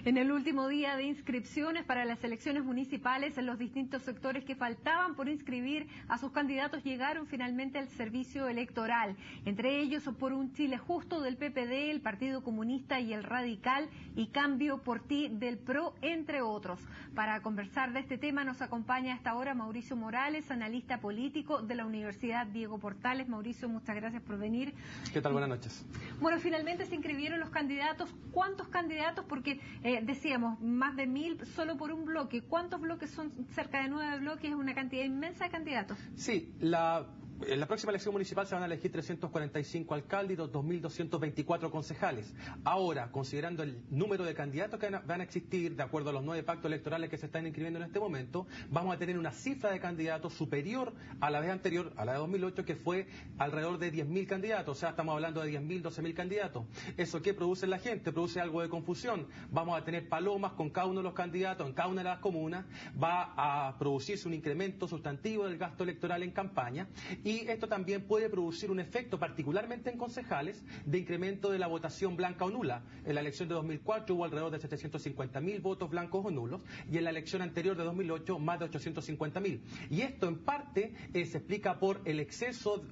En el último día de inscripciones para las elecciones municipales, en los distintos sectores que faltaban por inscribir a sus candidatos llegaron finalmente al servicio electoral. Entre ellos, por un Chile Justo del PPD, el Partido Comunista y el Radical, y Cambio por Ti del PRO, entre otros. Para conversar de este tema nos acompaña a esta hora Mauricio Morales, analista político de la Universidad Diego Portales. Mauricio, muchas gracias por venir. ¿Qué tal? Buenas noches. Bueno, finalmente se inscribieron los candidatos. ¿Cuántos candidatos? Porque decíamos, más de 1000 solo por un bloque. ¿Cuántos bloques son? Cerca de 9 bloques, es una cantidad inmensa de candidatos. Sí, en la próxima elección municipal se van a elegir 345 alcaldes y 2.224 concejales. Ahora, considerando el número de candidatos que van a existir, de acuerdo a los 9 pactos electorales que se están inscribiendo en este momento, vamos a tener una cifra de candidatos superior a la vez anterior, a la de 2008, que fue alrededor de 10.000 candidatos. O sea, estamos hablando de 10.000, 12.000 candidatos. ¿Eso qué produce en la gente? Produce algo de confusión. Vamos a tener palomas con cada uno de los candidatos en cada una de las comunas. Va a producirse un incremento sustantivo del gasto electoral en campaña. Y esto también puede producir un efecto, particularmente en concejales, de incremento de la votación blanca o nula. En la elección de 2004 hubo alrededor de 750.000 votos blancos o nulos, y en la elección anterior de 2008 más de 850.000. Y esto en parte se explica por el exceso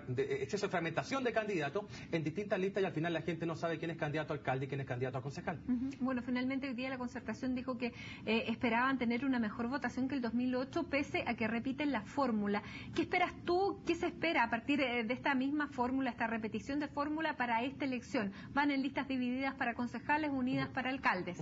de fragmentación de candidatos en distintas listas, y al final la gente no sabe quién es candidato a alcalde y quién es candidato a concejal. Bueno, finalmente hoy día la Concertación dijo que esperaban tener una mejor votación que el 2008, pese a que repiten la fórmula. ¿Qué esperas tú? ¿Qué se espera a partir de esta misma fórmula, esta repetición de fórmula para esta elección? ¿Van en listas divididas para concejales, unidas para alcaldes?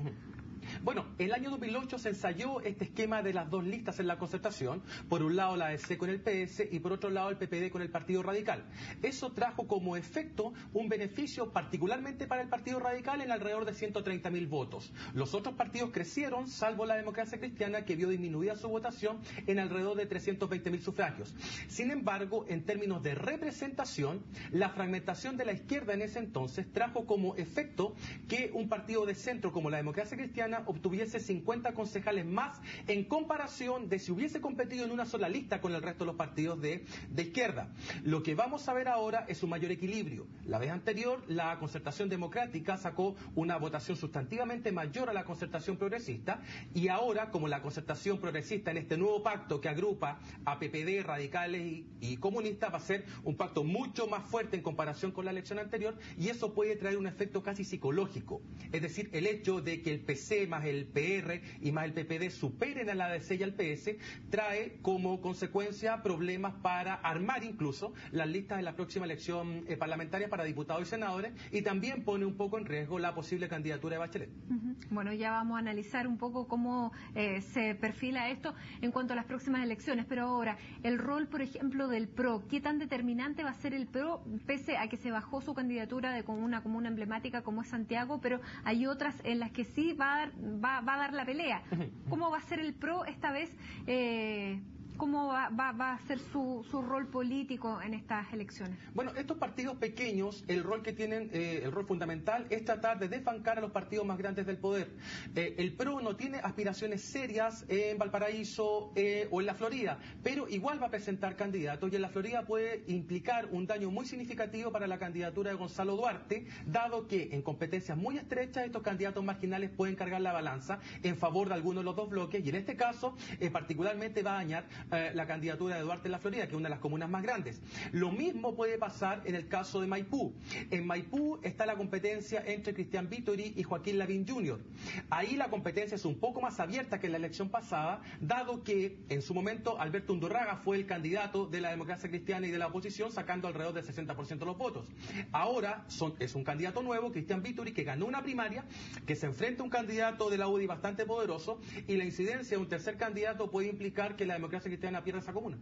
Bueno, el año 2008 se ensayó este esquema de las dos listas en la Concertación, por un lado la ADC con el PS y por otro lado el PPD con el Partido Radical. Eso trajo como efecto un beneficio particularmente para el Partido Radical en alrededor de 130.000 votos. Los otros partidos crecieron, salvo la Democracia Cristiana, que vio disminuida su votación en alrededor de 320.000 sufragios. Sin embargo, en términos de representación, la fragmentación de la izquierda en ese entonces trajo como efecto que un partido de centro como la Democracia Cristiana obtuviese 50 concejales más en comparación de si hubiese competido en una sola lista con el resto de los partidos de izquierda. Lo que vamos a ver ahora es un mayor equilibrio. La vez anterior, la Concertación Democrática sacó una votación sustantivamente mayor a la Concertación Progresista, y ahora, como la Concertación Progresista en este nuevo pacto que agrupa a PPD, radicales y comunistas, va a ser un pacto mucho más fuerte en comparación con la elección anterior, y eso puede traer un efecto casi psicológico. Es decir, el hecho de que el PC más el PR y más el PPD superen a la ADC y al PS, trae como consecuencia problemas para armar incluso las listas de la próxima elección parlamentaria para diputados y senadores, y también pone un poco en riesgo la posible candidatura de Bachelet. Bueno, ya vamos a analizar un poco cómo se perfila esto en cuanto a las próximas elecciones, pero ahora, el rol, por ejemplo, del PRO, ¿qué tan determinante va a ser el PRO, pese a que se bajó su candidatura de una comuna emblemática como es Santiago, pero hay otras en las que sí va a dar la pelea? ¿Cómo va a ser el PRO esta vez? ¿Cómo va a ser su rol político en estas elecciones? Bueno, estos partidos pequeños, el rol que tienen, el rol fundamental es tratar de desbancar a los partidos más grandes del poder. El PRO no tiene aspiraciones serias en Valparaíso o en la Florida, pero igual va a presentar candidatos, y en la Florida puede implicar un daño muy significativo para la candidatura de Gonzalo Duarte, dado que en competencias muy estrechas estos candidatos marginales pueden cargar la balanza en favor de alguno de los dos bloques, y en este caso particularmente va a dañar la candidatura de Duarte en la Florida, que es una de las comunas más grandes. Lo mismo puede pasar en el caso de Maipú. En Maipú está la competencia entre Cristian Vittori y Joaquín Lavín Jr. Ahí la competencia es un poco más abierta que en la elección pasada, dado que en su momento Alberto Undurraga fue el candidato de la Democracia Cristiana y de la oposición, sacando alrededor del 60% de los votos. Ahora es un candidato nuevo, Cristian Vittori, que ganó una primaria, que se enfrenta a un candidato de la UDI bastante poderoso, y la incidencia de un tercer candidato puede implicar que la Democracia Cristiana pierde esa comuna.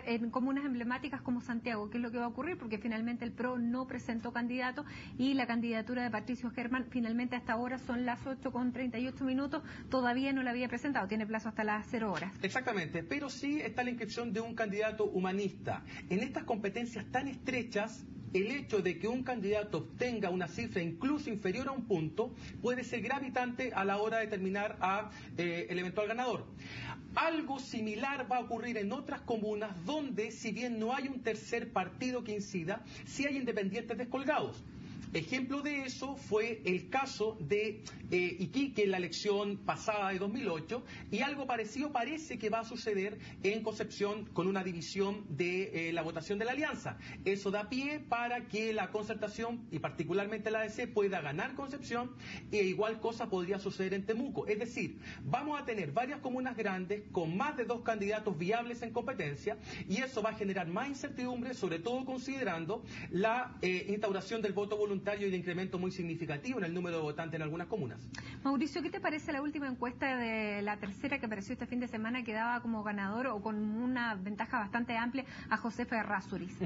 En comunas emblemáticas como Santiago, ¿qué es lo que va a ocurrir? Porque finalmente el PRO no presentó candidato, y la candidatura de Patricio Herman finalmente hasta ahora son las 8:38, todavía no la había presentado, tiene plazo hasta las 0 horas. Exactamente, pero sí está la inscripción de un candidato humanista. En estas competencias tan estrechas, el hecho de que un candidato obtenga una cifra incluso inferior a un punto puede ser gravitante a la hora de determinar el eventual ganador. Algo similar va a ocurrir en otras comunas donde, si bien no hay un tercer partido que incida, sí hay independientes descolgados. Ejemplo de eso fue el caso de Iquique en la elección pasada de 2008, y algo parecido parece que va a suceder en Concepción con una división de la votación de la alianza. Eso da pie para que la Concertación y particularmente la ADC pueda ganar Concepción, e igual cosa podría suceder en Temuco. Es decir, vamos a tener varias comunas grandes con más de 2 candidatos viables en competencia, y eso va a generar más incertidumbre, sobre todo considerando la instauración del voto voluntario y de incremento muy significativo en el número de votantes en algunas comunas. Mauricio, ¿qué te parece la última encuesta de la tercera que apareció este fin de semana, que daba como ganador o con una ventaja bastante amplia a Josefa Errázuriz?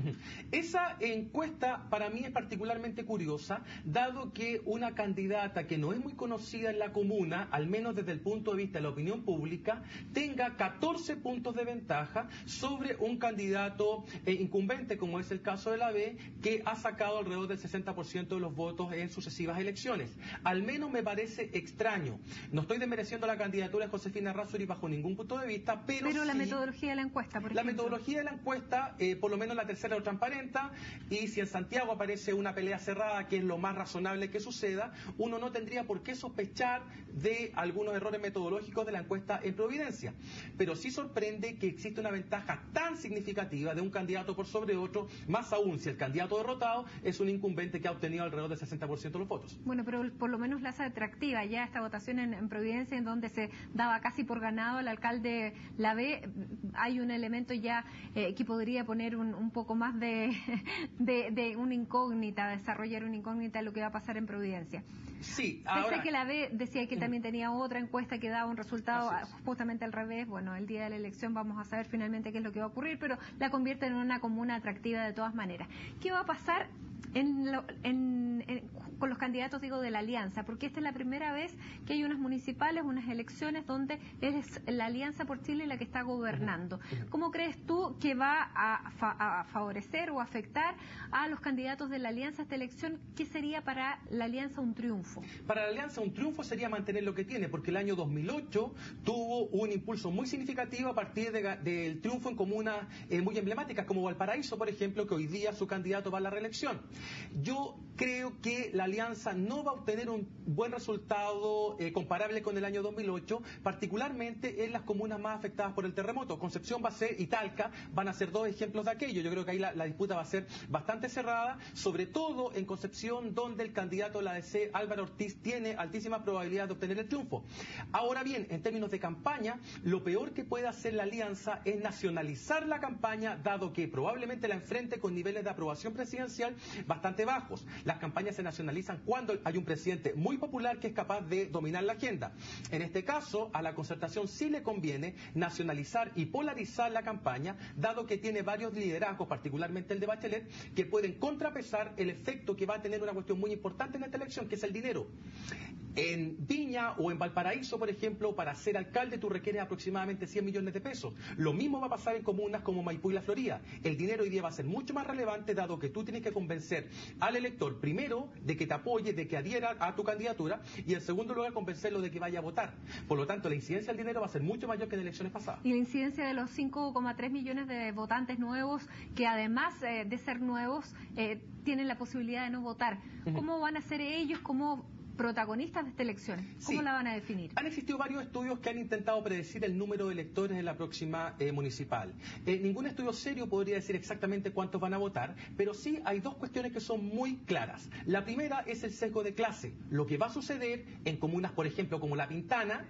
Esa encuesta para mí es particularmente curiosa, dado que una candidata que no es muy conocida en la comuna, al menos desde el punto de vista de la opinión pública, tenga 14 puntos de ventaja sobre un candidato incumbente, como es el caso de la B, que ha sacado alrededor del 60% de los votos en sucesivas elecciones. Al menos me parece extraño. No estoy desmereciendo la candidatura de Josefina Errázuriz bajo ningún punto de vista, pero la sí, metodología de la encuesta, por ejemplo. La metodología de la encuesta, por lo menos la tercera lo transparenta, y si en Santiago aparece una pelea cerrada, que es lo más razonable que suceda, uno no tendría por qué sospechar de algunos errores metodológicos de la encuesta en Providencia. Pero sí sorprende que existe una ventaja tan significativa de un candidato por sobre otro, más aún si el candidato derrotado es un incumbente que ha obtenido alrededor del 60% de los votos. Bueno, pero por lo menos la hace atractiva ya esta votación en Providencia, en donde se daba casi por ganado al alcalde la B. Hay un elemento ya que podría poner un poco más de una incógnita, desarrollar una incógnita de lo que va a pasar en Providencia. Sí, ahora... Pensé que la B decía que también tenía otra encuesta que daba un resultado justamente al revés. Bueno, el día de la elección vamos a saber finalmente qué es lo que va a ocurrir, pero la convierte en una comuna atractiva de todas maneras. ¿Qué va a pasar con los candidatos, digo, de la alianza? Porque esta es la primera vez que hay unas municipales, unas elecciones donde es la Alianza por Chile la que está gobernando. ¿Cómo crees tú que va a favorecer o afectar a los candidatos de la alianza esta elección? ¿Qué sería para la alianza un triunfo? Para la alianza un triunfo sería mantener lo que tiene, porque el año 2008 tuvo un impulso muy significativo a partir del triunfo en comunas muy emblemáticas como Valparaíso, por ejemplo, que hoy día su candidato va a la reelección. Yo creo que la alianza no va a obtener un buen resultado comparable con el año 2008, particularmente en las comunas más afectadas por el terremoto. Concepción va a ser, y Talca van a ser 2 ejemplos de aquello. Yo creo que ahí la disputa va a ser bastante cerrada, sobre todo en Concepción, donde el candidato de la ADC, Álvaro Ortiz, tiene altísimas probabilidades de obtener el triunfo. Ahora bien, en términos de campaña, lo peor que puede hacer la alianza es nacionalizar la campaña, dado que probablemente la enfrente con niveles de aprobación presidencial bastante bajos. Las campañas se nacionalizan cuando hay un presidente muy popular que es capaz de dominar la agenda. En este caso, a la Concertación sí le conviene nacionalizar y polarizar la campaña, dado que tiene varios liderazgos, particularmente el de Bachelet, que pueden contrapesar el efecto que va a tener una cuestión muy importante en esta elección, que es el dinero. En Viña o en Valparaíso, por ejemplo, para ser alcalde tú requieres aproximadamente 100 millones de pesos. Lo mismo va a pasar en comunas como Maipú y La Florida. El dinero hoy día va a ser mucho más relevante, dado que tú tienes que convencer al elector, primero, de que te apoye, de que adhiera a tu candidatura, y en segundo lugar, convencerlo de que vaya a votar. Por lo tanto, la incidencia del dinero va a ser mucho mayor que en elecciones pasadas. Y la incidencia de los 5,3 millones de votantes nuevos, que además de ser nuevos, tienen la posibilidad de no votar. ¿Cómo van a ser ellos como protagonistas de esta elección? ¿Cómo la van a definir? Han existido varios estudios que han intentado predecir el número de electores en la próxima municipal. Ningún estudio serio podría decir exactamente cuántos van a votar, pero sí hay 2 cuestiones que son muy claras. La primera es el sesgo de clase. Lo que va a suceder en comunas, por ejemplo, como La Pintana,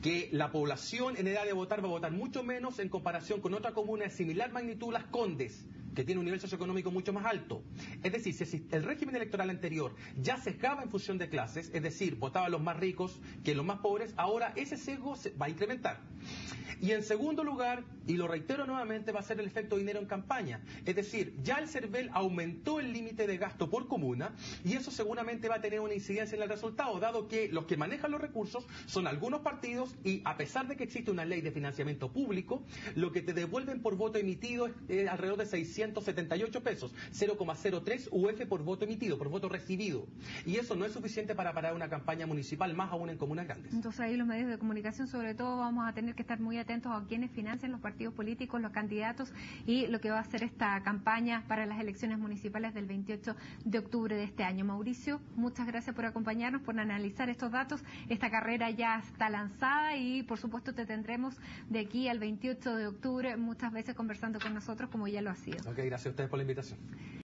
que la población en edad de votar va a votar mucho menos en comparación con otra comuna de similar magnitud, Las Condes, que tiene un nivel socioeconómico mucho más alto. Es decir, si el régimen electoral anterior ya sesgaba en función de clases, es decir, votaban los más ricos que los más pobres, ahora ese sesgo se va a incrementar. Y en segundo lugar, y lo reitero nuevamente, va a ser el efecto dinero en campaña. Es decir, ya el CERVEL aumentó el límite de gasto por comuna, y eso seguramente va a tener una incidencia en el resultado, dado que los que manejan los recursos son algunos partidos, y a pesar de que existe una ley de financiamiento público, lo que te devuelven por voto emitido es alrededor de 678 pesos, 0,03 UF por voto emitido, por voto recibido. Y eso no es suficiente para parar una campaña municipal, más aún en comunas grandes. Entonces ahí los medios de comunicación, sobre todo, vamos a tener que estar muy atentos a quienes financian los partidos partidos políticos, los candidatos y lo que va a ser esta campaña para las elecciones municipales del 28 de octubre de este año. Mauricio, muchas gracias por acompañarnos, por analizar estos datos. Esta carrera ya está lanzada y por supuesto te tendremos de aquí al 28 de octubre muchas veces conversando con nosotros como ya lo ha sido. Ok, gracias a ustedes por la invitación.